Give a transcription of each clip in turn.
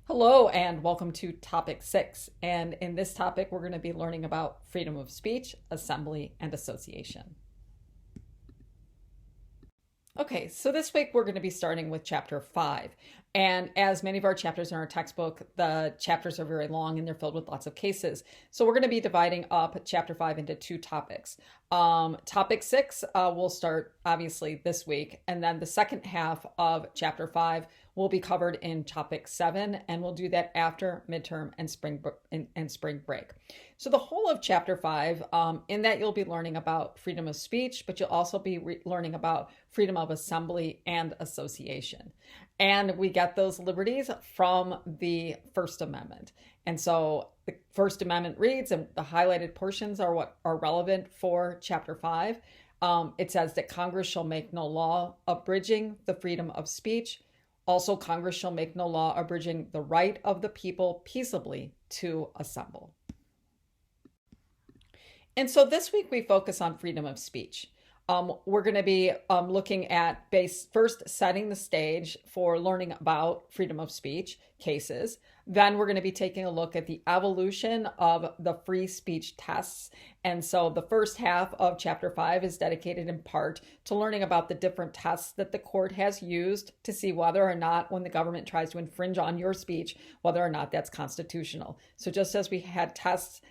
Hello and welcome to topic 6. And in this topic, we're going to be learning about freedom of speech, assembly, and association. Okay, so this week we're going to be starting with chapter 5. And as many of our chapters in our textbook, the chapters are very long and they're filled with lots of cases. So we're going to be dividing up chapter 5 into two topics. Topic 6 will start obviously this week, and then the second half of chapter 5 will be covered in topic 7, and we'll do that after midterm and spring break. So the whole of chapter 5, in that you'll be learning about freedom of speech, but you'll also be learning about freedom of assembly and association. And we get those liberties from the First Amendment. And so the First Amendment reads, and the highlighted portions are what are relevant for chapter 5. It says that Congress shall make no law abridging the freedom of speech. Also, Congress shall make no law abridging the right of the people peaceably to assemble. And so this week we focus on freedom of speech. We're going to be looking at first setting the stage for learning about freedom of speech cases. Then we're going to be taking a look at the evolution of the free speech tests. And so the first half of chapter 5 is dedicated in part to learning about the different tests that the court has used to see whether or not, when the government tries to infringe on your speech, whether or not that's constitutional. So just as we had tests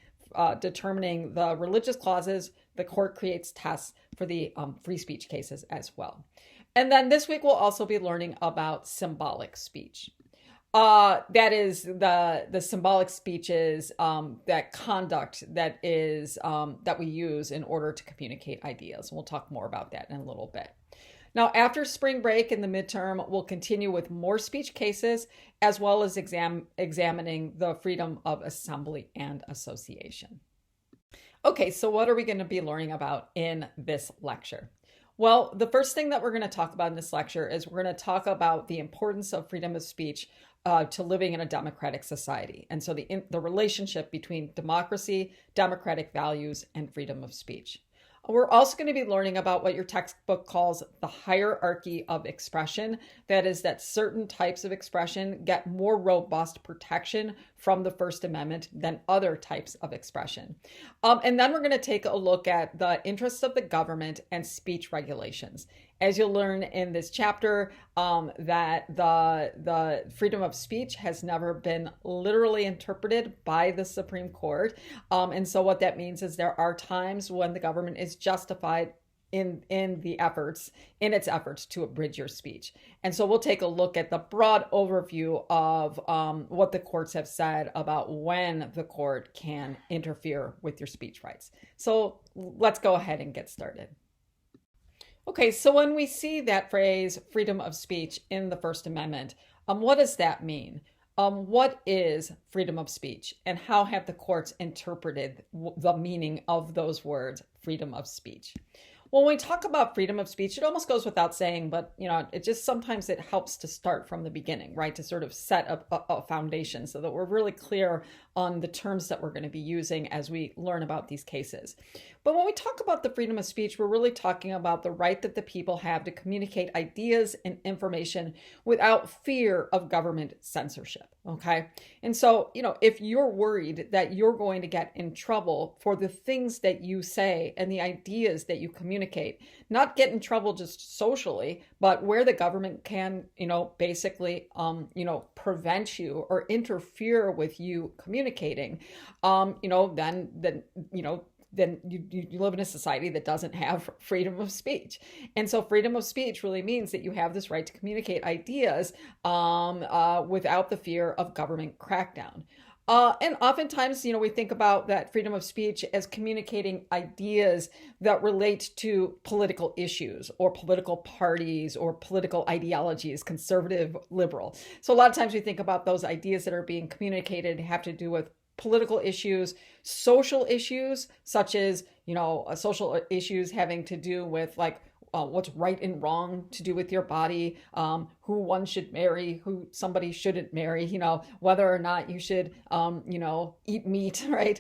determining the religious clauses, the court creates tests for the free speech cases as well. And then this week we'll also be learning about symbolic speech. That is the symbolic speeches, that conduct that is that we use in order to communicate ideas. We'll talk more about that in a little bit. Now, after spring break in the midterm, we'll continue with more speech cases, as well as examining the freedom of assembly and association. Okay, so what are we going to be learning about in this lecture? Well, the first thing that we're going to talk about in this lecture is we're going to talk about the importance of freedom of speech to living in a democratic society. And so the relationship between democracy, democratic values, and freedom of speech. We're also going to be learning about what your textbook calls the hierarchy of expression. That is, that certain types of expression get more robust protection from the First Amendment than other types of expression. And then we're going to take a look at the interests of the government and speech regulations. As you'll learn in this chapter, that the freedom of speech has never been literally interpreted by the Supreme Court. And so what that means is there are times when the government is justified in its efforts to abridge your speech. And so we'll take a look at the broad overview of what the courts have said about when the court can interfere with your speech rights. So let's go ahead and get started. Okay, so when we see that phrase, freedom of speech, in the First Amendment, what does that mean? What is freedom of speech, and how have the courts interpreted the meaning of those words, freedom of speech? Well, when we talk about freedom of speech, it almost goes without saying, but it just sometimes it helps to start from the beginning, right? To sort of set up a foundation so that we're really clear on the terms that we're going to be using as we learn about these cases. But when we talk about the freedom of speech, we're really talking about the right that the people have to communicate ideas and information without fear of government censorship, okay? And so, if you're worried that you're going to get in trouble for the things that you say and the ideas that you communicate, not get in trouble just socially, but where the government can, basically, prevent you or interfere with you communicating, then you live in a society that doesn't have freedom of speech. And so freedom of speech really means that you have this right to communicate ideas without the fear of government crackdown. And oftentimes, we think about that freedom of speech as communicating ideas that relate to political issues or political parties or political ideologies, conservative, liberal. So a lot of times we think about those ideas that are being communicated have to do with political issues, social issues, such as, social issues having to do with what's right and wrong to do with your body, who one should marry, who somebody shouldn't marry, whether or not you should, eat meat, right?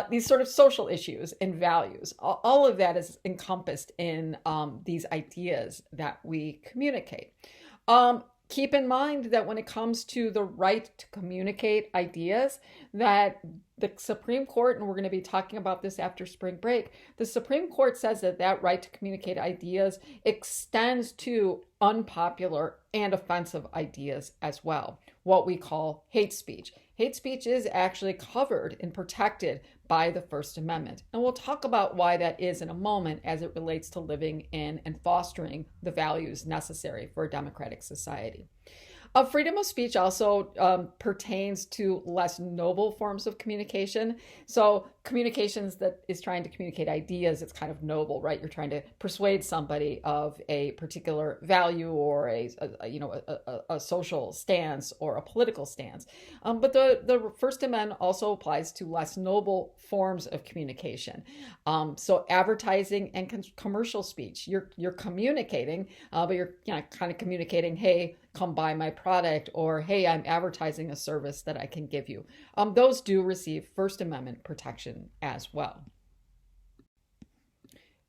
These sort of social issues and values, all of that is encompassed in these ideas that we communicate. keep in mind that when it comes to the right to communicate ideas, that the Supreme Court, and we're going to be talking about this after spring break, the Supreme Court says that that right to communicate ideas extends to unpopular and offensive ideas as well, what we call hate speech. Hate speech is actually covered and protected by the First Amendment. And we'll talk about why that is in a moment as it relates to living in and fostering the values necessary for a democratic society. Freedom of speech also pertains to less noble forms of communication. So communications that is trying to communicate ideas, it's kind of noble, right? You're trying to persuade somebody of a particular value or a social stance or a political stance. But the First Amendment also applies to less noble forms of communication. So advertising and commercial speech, you're communicating, but you're kind of communicating, hey, come buy my product, or hey, I'm advertising a service that I can give you. Those do receive First Amendment protection as well.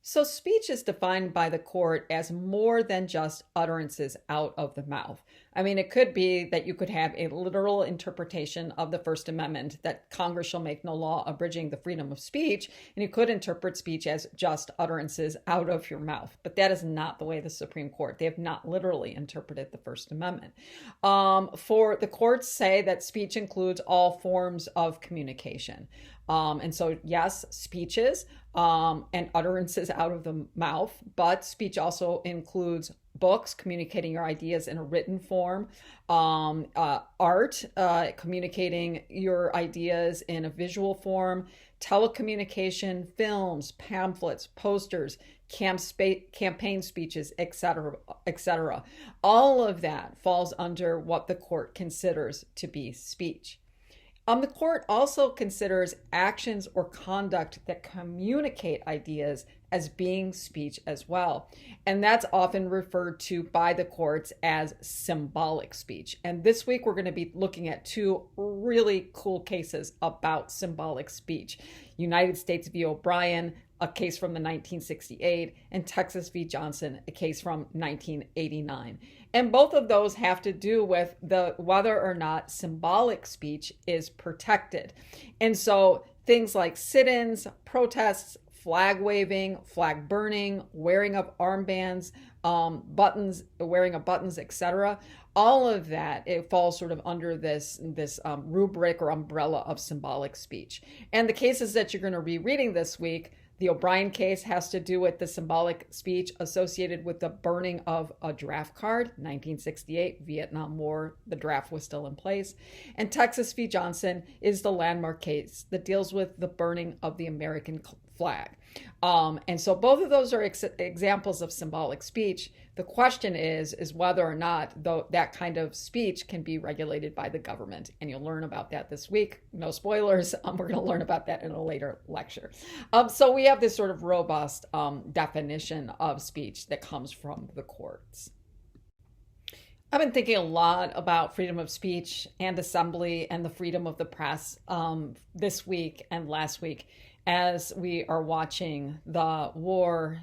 So speech is defined by the court as more than just utterances out of the mouth. I mean, it could be that you could have a literal interpretation of the First Amendment that Congress shall make no law abridging the freedom of speech, and you could interpret speech as just utterances out of your mouth. But that is not the way the Supreme Court, they have not literally interpreted the First Amendment. For the courts say that speech includes all forms of communication. And so, yes, speeches and utterances out of the mouth, but speech also includes books, communicating your ideas in a written form, art, communicating your ideas in a visual form, telecommunication, films, pamphlets, posters, campaign speeches, etc., etc. All of that falls under what the court considers to be speech. The court also considers actions or conduct that communicate ideas as being speech as well. And that's often referred to by the courts as symbolic speech. And this week we're going to be looking at two really cool cases about symbolic speech. United States v. O'Brien, a case from the 1968, and Texas v. Johnson, a case from 1989. And both of those have to do with whether or not symbolic speech is protected. And so things like sit-ins, protests, flag waving, flag burning, wearing of armbands, buttons, wearing of buttons, etc. All of that, it falls sort of under this rubric or umbrella of symbolic speech. And the cases that you're going to be reading this week, the O'Brien case has to do with the symbolic speech associated with the burning of a draft card, 1968, Vietnam War, the draft was still in place. And Texas v. Johnson is the landmark case that deals with the burning of the American flag. And so both of those are examples of symbolic speech. The question is whether or not that kind of speech can be regulated by the government. And you'll learn about that this week. No spoilers. We're going to learn about that in a later lecture. So we have this sort of robust definition of speech that comes from the courts. I've been thinking a lot about freedom of speech and assembly and the freedom of the press this week and last week as we are watching the war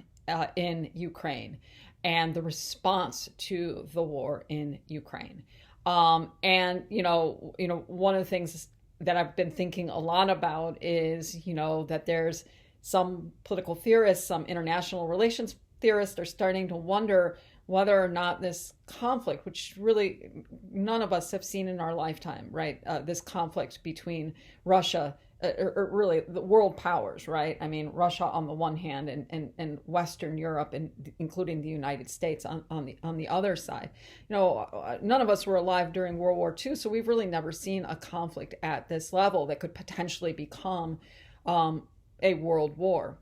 in Ukraine and the response to the war in Ukraine. And one of the things that I've been thinking a lot about is, that there's some political theorists, some international relations theorists are starting to wonder whether or not this conflict, which really none of us have seen in our lifetime, right? This conflict between Russia, or really the world powers, right? I mean, Russia on the one hand and Western Europe, and including the United States on the other side. None of us were alive during World War II, so we've really never seen a conflict at this level that could potentially become a world war.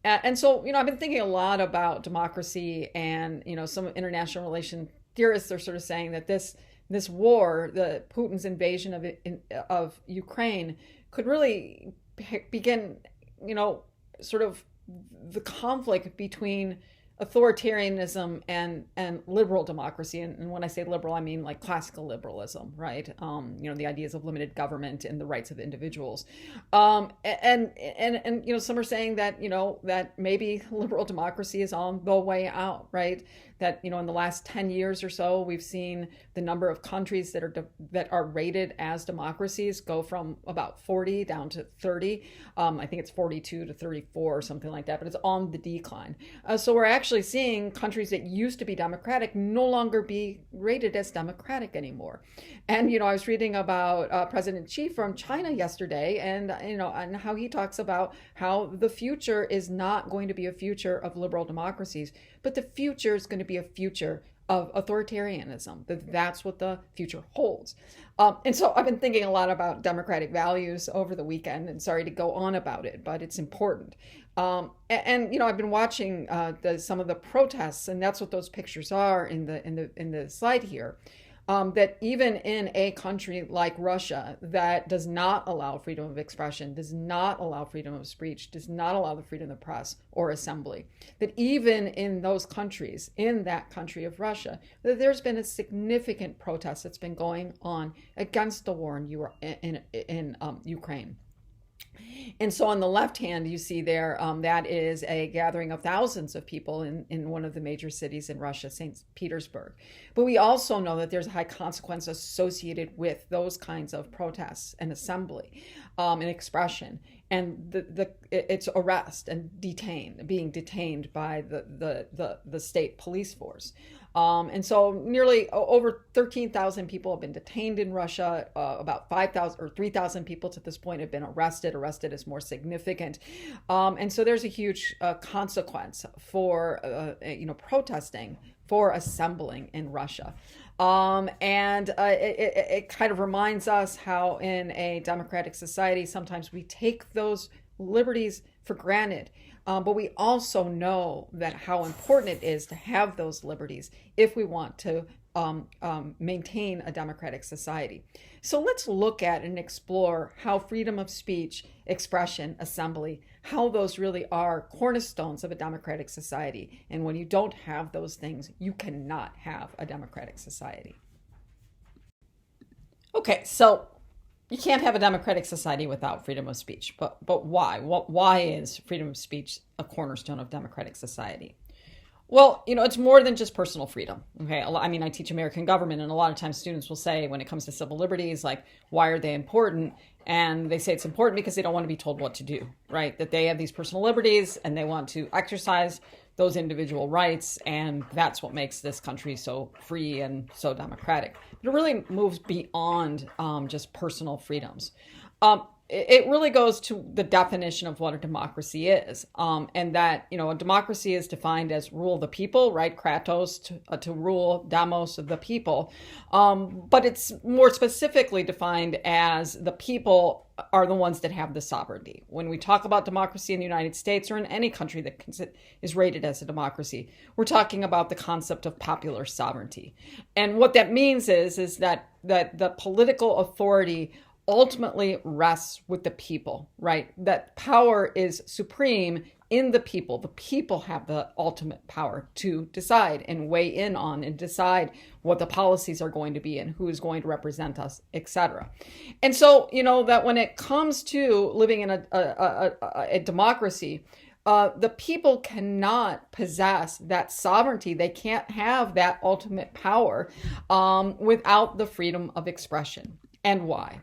And so, I've been thinking a lot about democracy, and, some international relation theorists are sort of saying that this war, the Putin's invasion of Ukraine, could really begin, sort of the conflict between authoritarianism and liberal democracy. And when I say liberal, I mean like classical liberalism, right? The ideas of limited government and the rights of individuals. And some are saying that, that maybe liberal democracy is on the way out, right? that, in the last 10 years or so, we've seen the number of countries that are rated as democracies go from about 40 down to 30. I think it's 42 to 34 or something like that, but it's on the decline. So we're actually seeing countries that used to be democratic no longer be rated as democratic anymore. And, I was reading about President Xi from China yesterday, and, and how he talks about how the future is not going to be a future of liberal democracies, but the future is going to be a future of authoritarianism. That's what the future holds. And so I've been thinking a lot about democratic values over the weekend, and sorry to go on about it, but it's important. And I've been watching some of the protests, and that's what those pictures are in the slide here. That even in a country like Russia that does not allow freedom of expression, does not allow freedom of speech, does not allow the freedom of the press or assembly, that even in those countries, in that country of Russia, that there's been a significant protest that's been going on against the war in Ukraine. And so on the left hand, you see there, that is a gathering of thousands of people in one of the major cities in Russia, St. Petersburg. But we also know that there's a high consequence associated with those kinds of protests and assembly and expression. And it's arrest and being detained by the state police force. And so nearly over 13,000 people have been detained in Russia. About 5,000 or 3,000 people to this point have been arrested. Arrested is more significant. And so there's a huge consequence for, protesting, for assembling in Russia. It kind of reminds us how in a democratic society, sometimes we take those liberties for granted. But we also know that how important it is to have those liberties if we want to maintain a democratic society. So let's look at and explore how freedom of speech, expression, assembly, how those really are cornerstones of a democratic society. And when you don't have those things, you cannot have a democratic society. Okay, so you can't have a democratic society without freedom of speech. But why? Why is freedom of speech a cornerstone of democratic society? Well, it's more than just personal freedom. Okay, I teach American government, and a lot of times students will say, when it comes to civil liberties, like, why are they important? And they say it's important because they don't want to be told what to do, right? That they have these personal liberties and they want to exercise those individual rights, and that's what makes this country so free and so democratic. But it really moves beyond just personal freedoms. It really goes to the definition of what a democracy is, and that, a democracy is defined as rule of the people, right? Kratos, to rule, demos, of the people. But it's more specifically defined as the people are the ones that have the sovereignty. When we talk about democracy in the United States or in any country that is rated as a democracy, we're talking about the concept of popular sovereignty. And what that means is that the political authority ultimately rests with the people, right? That power is supreme in the people. The people have the ultimate power to decide and weigh in on and decide what the policies are going to be and who is going to represent us, etc. And so, that when it comes to living in a democracy, the people cannot possess that sovereignty. They can't have that ultimate power without the freedom of expression. And why?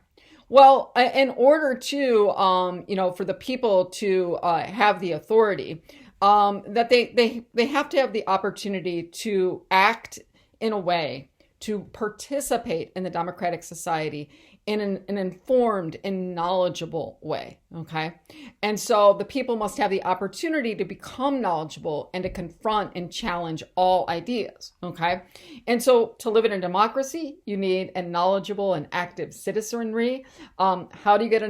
Well, in order to, for the people to have the authority, that they have to have the opportunity to act in a way, to participate in the democratic society in an informed and knowledgeable way, okay? And so the people must have the opportunity to become knowledgeable and to confront and challenge all ideas, okay? And so to live in a democracy, you need a knowledgeable and active citizenry. How do you get a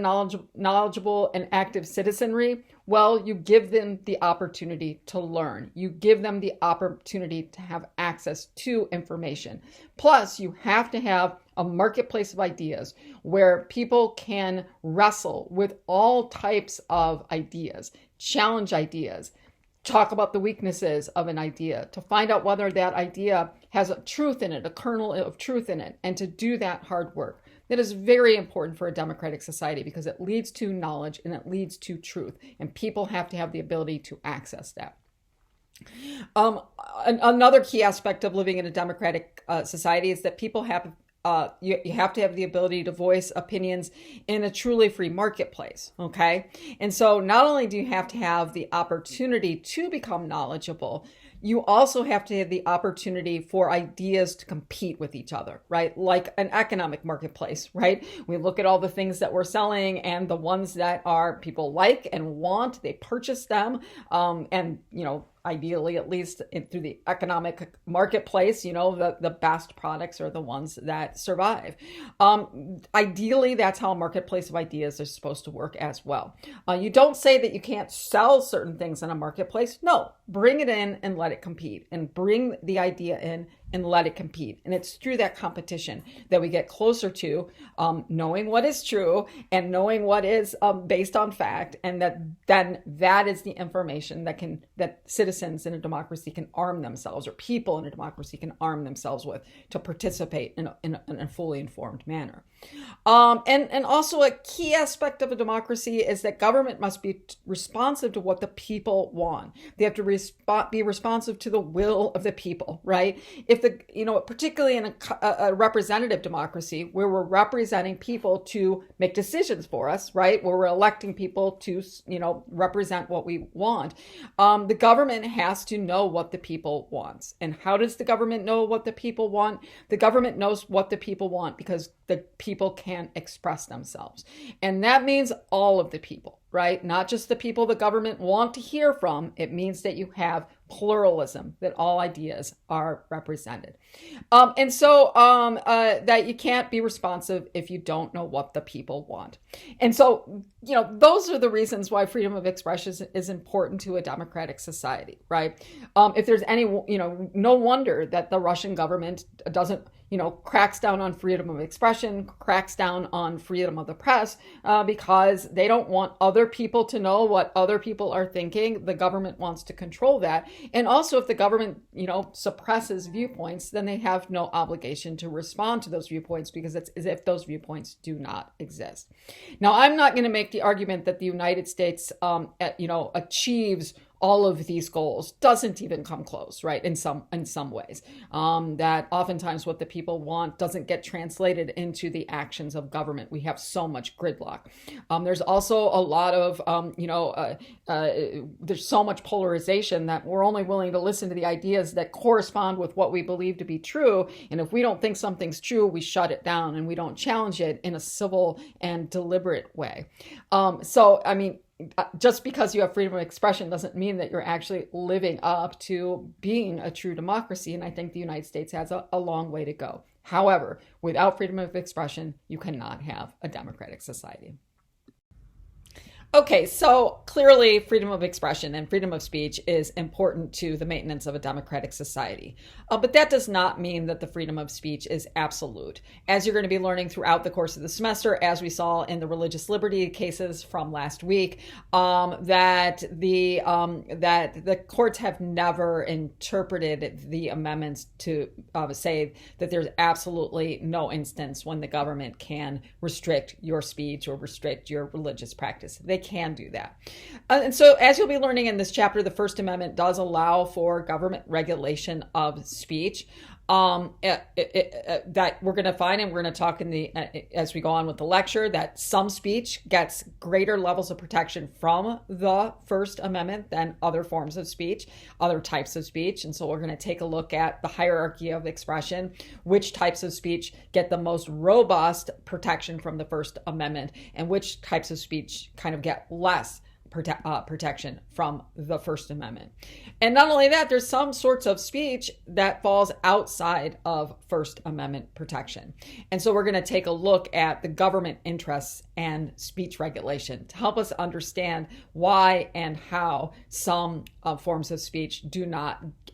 knowledgeable and active citizenry? Well, you give them the opportunity to learn. You give them the opportunity to have access to information. Plus, you have to have a marketplace of ideas where people can wrestle with all types of ideas, challenge ideas, talk about the weaknesses of an idea, to find out whether that idea has a truth in it, a kernel of truth in it, and to do that hard work. That is very important for a democratic society because it leads to knowledge and it leads to truth, and people have to have the ability to access that. Um, Another key aspect of living in a democratic society is that people have you have to have the ability to voice opinions in a truly free marketplace. Okay. And so not only do you have to have the opportunity to become knowledgeable, you also have to have the opportunity for ideas to compete with each other, right? Like an economic marketplace, right? We look at all the things that we're selling and the ones that are people like and want, they purchase them. And, ideally, at least through the economic marketplace, the best products are the ones that survive. Ideally, that's how a marketplace of ideas is supposed to work as well. You don't say that you can't sell certain things in a marketplace. No, bring it in and let it compete, and bring the idea in and let it compete. And it's through that competition that we get closer to knowing what is true and knowing what is based on fact, and that is the information that citizens in a democracy can arm themselves, or people in a democracy can arm themselves with, to participate in a fully informed manner. And also a key aspect of a democracy is that government must be responsive to what the people want. They have to be responsive to the will of the people, right? Particularly in a representative democracy where we're representing people to make decisions for us, right? Where we're electing people to, represent what we want. The government has to know what the people wants. And how does the government know what the people want? The government knows what the people want because the people can express themselves. And that means all of the people, right? Not just the people the government want to hear from. It means that you have pluralism, that all ideas are represented. That you can't be responsive if you don't know what the people want. And so, those are the reasons why freedom of expression is important to a democratic society, right? If there's any, no wonder that the Russian government doesn't, cracks down on freedom of expression, cracks down on freedom of the press, because they don't want other people to know what other people are thinking. The government wants to control that. And also, if the government, suppresses viewpoints, then they have no obligation to respond to those viewpoints, because it's as if those viewpoints do not exist. Now, I'm not going to make the argument that the United States, achieves all of these goals. Doesn't even come close, right? In some ways, that oftentimes what the people want doesn't get translated into the actions of government. We have so much gridlock. There's also a lot of, there's so much polarization that we're only willing to listen to the ideas that correspond with what we believe to be true. And if we don't think something's true, we shut it down and we don't challenge it in a civil and deliberate way. Just because you have freedom of expression doesn't mean that you're actually living up to being a true democracy. And I think the United States has a long way to go. However, without freedom of expression, you cannot have a democratic society. Okay, so clearly freedom of expression and freedom of speech is important to the maintenance of a democratic society. But that does not mean that the freedom of speech is absolute. As you're going to be learning throughout the course of the semester, as we saw in the religious liberty cases from last week, that the courts have never interpreted the amendments to say that there's absolutely no instance when the government can restrict your speech or restrict your religious practice. They can do that. And so, as you'll be learning in this chapter, the First Amendment does allow for government regulation of speech. That we're going to find, and we're going to talk as we go on with the lecture, that some speech gets greater levels of protection from the First Amendment than other forms of speech, other types of speech. And so we're going to take a look at the hierarchy of expression, which types of speech get the most robust protection from the First Amendment, and which types of speech kind of get less protection from the First Amendment. And not only that, there's some sorts of speech that falls outside of First Amendment protection. And so we're going to take a look at the government interests and speech regulation to help us understand why and how some forms of speech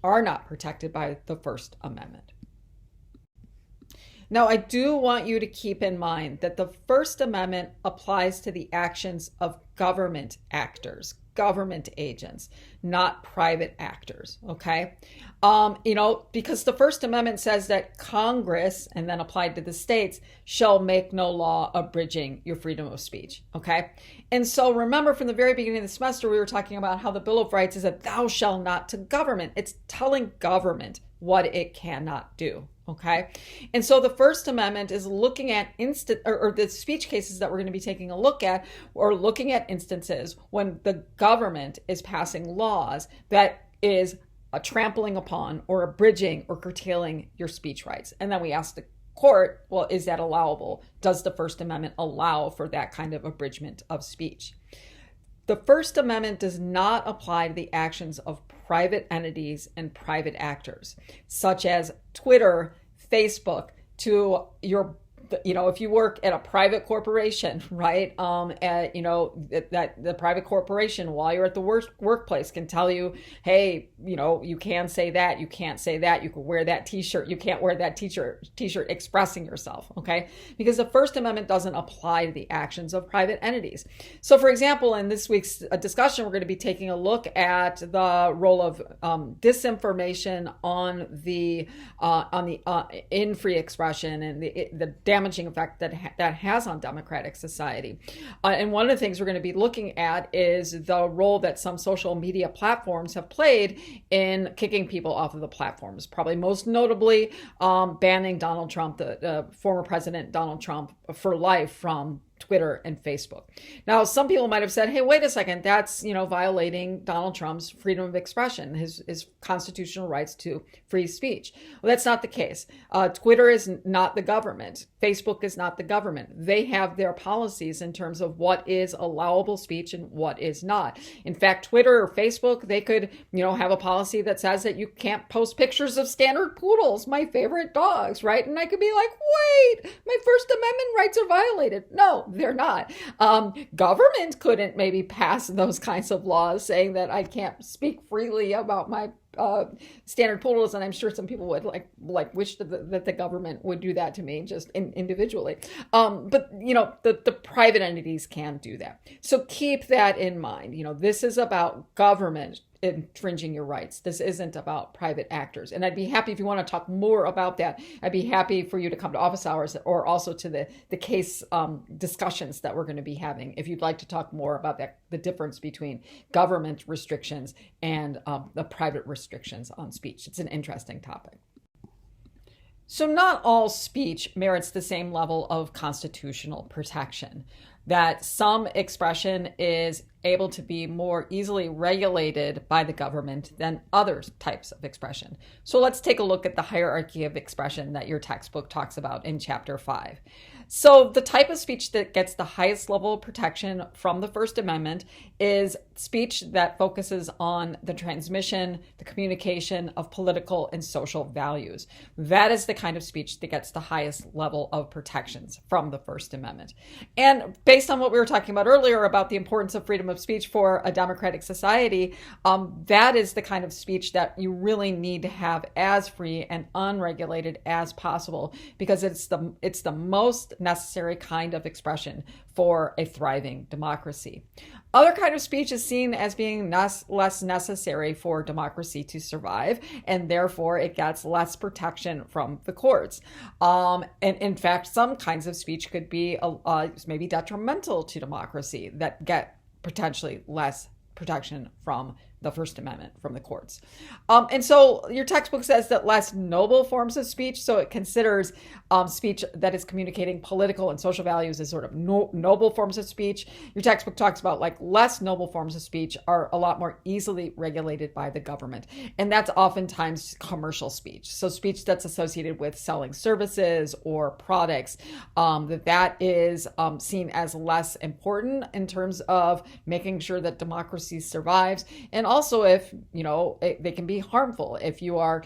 are not protected by the First Amendment. Now, I do want you to keep in mind that the First Amendment applies to the actions of government actors, government agents, not private actors, okay? Because the First Amendment says that Congress, and then applied to the states, shall make no law abridging your freedom of speech, okay? And so remember, from the very beginning of the semester, we were talking about how the Bill of Rights is a thou shalt not to government. It's telling government what it cannot do, okay? And so the First Amendment is looking at the speech cases that we're going to be taking a look at, or looking at instances when the government is passing laws that is a trampling upon or abridging or curtailing your speech rights. And then we ask the court, well, is that allowable? Does the First Amendment allow for that kind of abridgment of speech? The First Amendment does not apply to the actions of private entities and private actors, such as Twitter, Facebook, to your, if you work at a private corporation, right? That the private corporation, while you're at the workplace, can tell you, hey, you can say that, you can't say that, you can wear that T-shirt, you can't wear that T-shirt expressing yourself, okay? Because the First Amendment doesn't apply to the actions of private entities. So, for example, in this week's discussion, we're going to be taking a look at the role of disinformation in free expression and the damaging effect that has on democratic society. And one of the things we're going to be looking at is the role that some social media platforms have played in kicking people off of the platforms, probably most notably banning Donald Trump, the former president Donald Trump, for life from Twitter and Facebook. Now, some people might have said, hey, wait a second, that's, violating Donald Trump's freedom of expression, his constitutional rights to free speech. Well, that's not the case. Twitter is not the government. Facebook is not the government. They have their policies in terms of what is allowable speech and what is not. In fact, Twitter or Facebook, they could, have a policy that says that you can't post pictures of standard poodles, my favorite dogs, right? And I could be like, wait, my First Amendment rights are violated. No, they're not. Government couldn't maybe pass those kinds of laws saying that I can't speak freely about my standard poodles, and I'm sure some people would like wish that the government would do that to me just individually. But the private entities can do that. So keep that in mind. This is about government infringing your rights. This isn't about private actors. And I'd be happy, if you want to talk more about that, I'd be happy for you to come to office hours or also to the case discussions that we're going to be having, if you'd like to talk more about the difference between government restrictions and the private restrictions on speech. It's an interesting topic. So not all speech merits the same level of constitutional protection. That some expression is able to be more easily regulated by the government than other types of expression. So let's take a look at the hierarchy of expression that your textbook talks about in Chapter 5. So the type of speech that gets the highest level of protection from the First Amendment is speech that focuses on the transmission, the communication of political and social values. That is the kind of speech that gets the highest level of protections from the First Amendment. And based on what we were talking about earlier about the importance of freedom of speech for a democratic society, that is the kind of speech that you really need to have as free and unregulated as possible, because it's the most necessary kind of expression for a thriving democracy. Other kind of speech is seen as being less necessary for democracy to survive, and therefore it gets less protection from the courts. And in fact, some kinds of speech could be maybe detrimental to democracy that get potentially less protection from the First Amendment from the courts. And so your textbook says that less noble forms of speech, so it considers speech that is communicating political and social values as sort of noble forms of speech. Your textbook talks about less noble forms of speech are a lot more easily regulated by the government. And that's oftentimes commercial speech. So speech that's associated with selling services or products, that is seen as less important in terms of making sure that democracy survives. And also, if they can be harmful if you are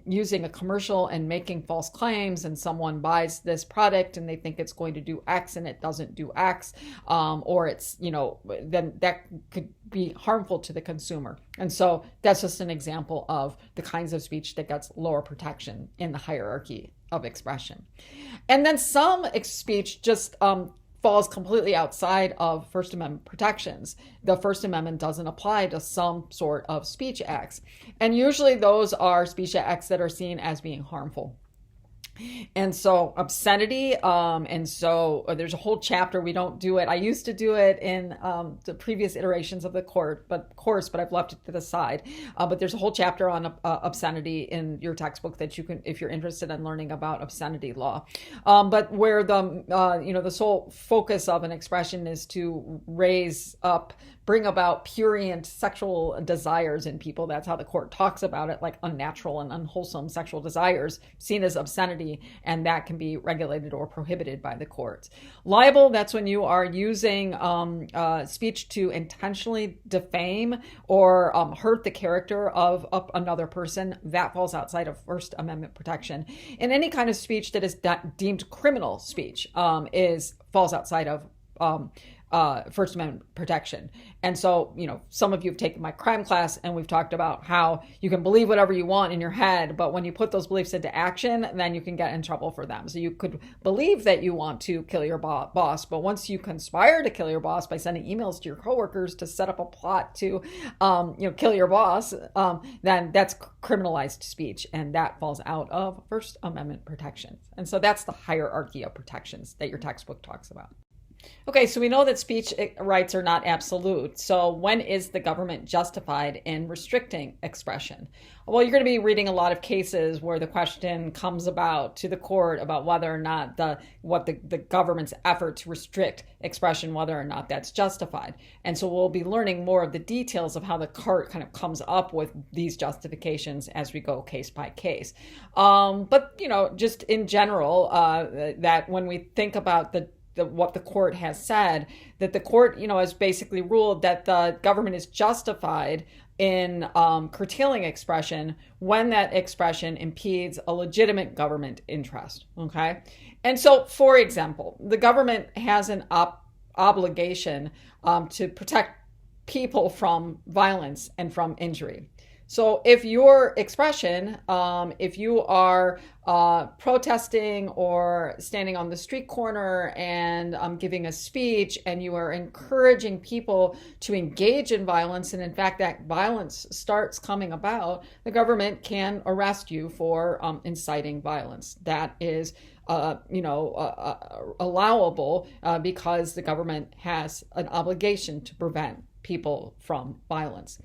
using a commercial and making false claims, and someone buys this product and they think it's going to do X and it doesn't do X, or it's then that could be harmful to the consumer. And so that's just an example of the kinds of speech that gets lower protection in the hierarchy of expression. And then some speech just falls completely outside of First Amendment protections. The First Amendment doesn't apply to some sort of speech acts. And usually those are speech acts that are seen as being harmful. And so obscenity, and so there's a whole chapter. We don't do it. I used to do it in the previous iterations of the course, but I've left it to the side. But there's a whole chapter on obscenity in your textbook that you can, if you're interested in learning about obscenity law. But where the sole focus of an expression is to bring about prurient sexual desires in people. That's how the court talks about it, like unnatural and unwholesome sexual desires seen as obscenity, and that can be regulated or prohibited by the courts. Libel, that's when you are using speech to intentionally defame or hurt the character of another person. That falls outside of First Amendment protection. And any kind of speech that is deemed criminal speech falls outside of First Amendment protection. And so, some of you have taken my crime class, and we've talked about how you can believe whatever you want in your head, but when you put those beliefs into action, then you can get in trouble for them. So you could believe that you want to kill your boss, but once you conspire to kill your boss by sending emails to your coworkers to set up a plot to, kill your boss, then that's criminalized speech, and that falls out of First Amendment protection. And so that's the hierarchy of protections that your textbook talks about. Okay, so we know that speech rights are not absolute. So when is the government justified in restricting expression? Well, you're going to be reading a lot of cases where the question comes about to the court about whether or not the government's effort to restrict expression, whether or not that's justified. And so we'll be learning more of the details of how the court kind of comes up with these justifications as we go case by case. But just in general, that when we think about what the court has said, that the court, has basically ruled that the government is justified in curtailing expression when that expression impedes a legitimate government interest. Okay. And so, for example, the government has an obligation to protect people from violence and from injury. So if your expression, if you are protesting or standing on the street corner and giving a speech, and you are encouraging people to engage in violence, and in fact that violence starts coming about, the government can arrest you for inciting violence. That is allowable because the government has an obligation to prevent people from violence.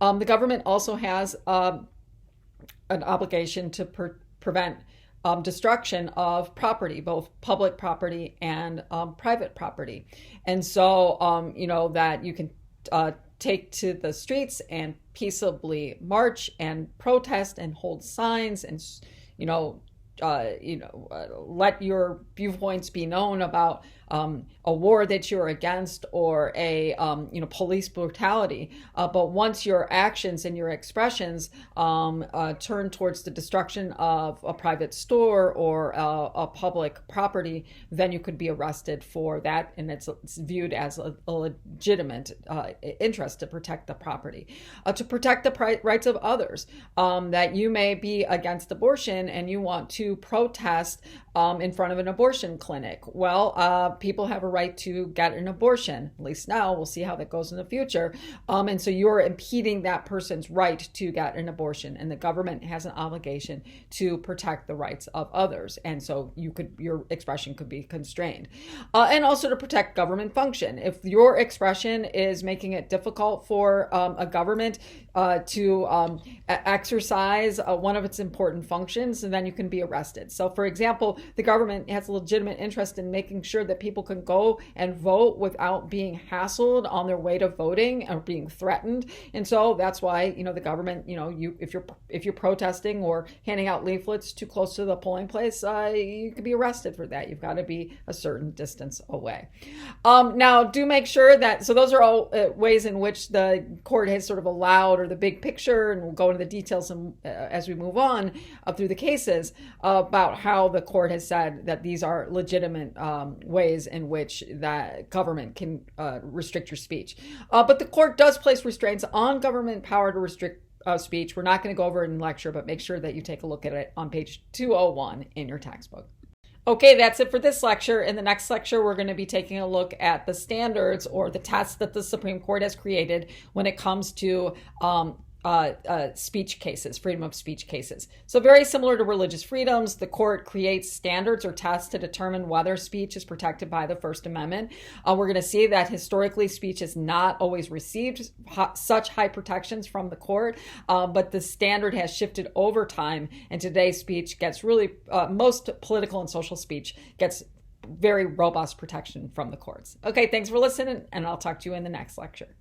The government also has an obligation to prevent destruction of property, both public property and private property. And so, that you can take to the streets and peaceably march and protest and hold signs and, let your viewpoints be known about a war that you're against or a police brutality. But once your actions and your expressions turn towards the destruction of a private store or a public property, then you could be arrested for that, and it's viewed as a legitimate interest to protect the property, to protect the rights of others. That you may be against abortion and you want to protest in front of an abortion clinic. Well, people have a right to get an abortion, at least now. We'll see how that goes in the future. And so you're impeding that person's right to get an abortion, and the government has an obligation to protect the rights of others. And so your expression could be constrained. And also to protect government function. If your expression is making it difficult for a government to exercise one of its important functions, then you can be arrested. So, for example, the government has a legitimate interest in making sure that people can go and vote without being hassled on their way to voting or being threatened. And so that's why, the government, if you're protesting or handing out leaflets too close to the polling place, you could be arrested for that. You've got to be a certain distance away. Now, do make sure that, so those are all ways in which the court has sort of allowed, or the big picture, and we'll go into the details as we move on through the cases about how the court has said that these are legitimate ways in which that government can restrict your speech. But the court does place restraints on government power to restrict speech. We're not going to go over it in lecture, but make sure that you take a look at it on page 201 in your textbook. Okay, that's it for this lecture. In the next lecture, we're going to be taking a look at the standards or the tests that the Supreme Court has created when it comes to speech cases, freedom of speech cases. So very similar to religious freedoms, the court creates standards or tests to determine whether speech is protected by the First Amendment. We're going to see that historically speech has not always received such high protections from the court, but the standard has shifted over time, and today's speech gets really, most political and social speech gets very robust protection from the courts. Okay, thanks for listening, and I'll talk to you in the next lecture.